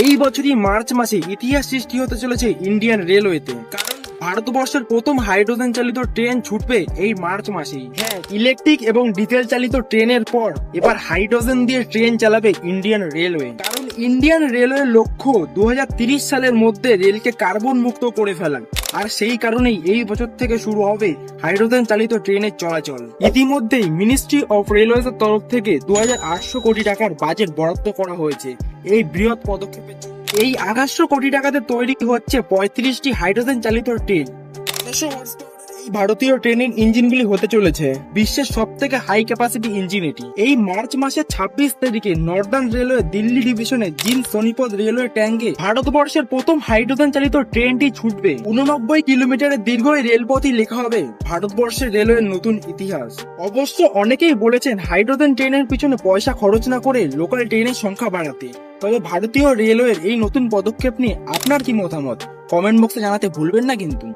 এই বছরই মার্চ মাসে ইতিহাস সৃষ্টি হতে চলেছে ইন্ডিয়ান রেলওয়েতে, কারণ ভারতবর্ষের প্রথম হাইড্রোজেন চালিত ট্রেন ছুটবে এই মার্চ মাসেই। হ্যাঁ, ইলেকট্রিক এবং ডিজেল চালিত ট্রেনের পর এবার হাইড্রোজেন দিয়ে ট্রেন চালাবে ইন্ডিয়ান রেলওয়ে। কারণ ইন্ডিয়ান রেলওয়ের লক্ষ্য 2030 সালের মধ্যে রেলকে কার্বন মুক্ত করে ফেলা, আর সেই কারণেই এই বছর থেকে শুরু হবে হাইড্রোজেন চালিত ট্রেনের চলাচল। ইতিমধ্যেই মিনিস্ট্রি অফ রেলওয়েজ এর তরফ থেকে 2800 কোটি টাকার বাজেট বরাদ্দ করা হয়েছে এই বৃহৎ পদক্ষেপের জন্য। এই 2800 কোটি টাকাতে তৈরি হচ্ছে 35টি হাইড্রোজেন চালিত ট্রেন। এই ভারতীয় ট্রেনের ইঞ্জিনগুলি হতে চলেছে বিশ্বের সব থেকে হাই ক্যাপাসিটি ইঞ্জিন এটি। এই মার্চ মাসের 26 তারিখে নর্দার্ন রেলওয়ে দিল্লি ডিভিশনে জিন সোনিপত রেলওয়ে ট্যাঙ্কে ভারতবর্ষের প্রথম হাইড্রোজেন চালিত ট্রেনটি ছুটবে। 89 কিলোমিটারের দীর্ঘ এই রেলপথই লেখা হবে ভারতবর্ষের রেলওয়ের নতুন ইতিহাস। অবশ্য অনেকেই বলেছেন হাইড্রোজেন ট্রেনের পিছনে পয়সা খরচ না করে লোকাল ট্রেনের সংখ্যা বাড়াতে। তবে ভারতীয় রেলওয়ের এই নতুন পদক্ষেপ নিয়ে আপনার কি মতামত কমেন্ট বক্সে জানাতে ভুলবেন না কিন্তু।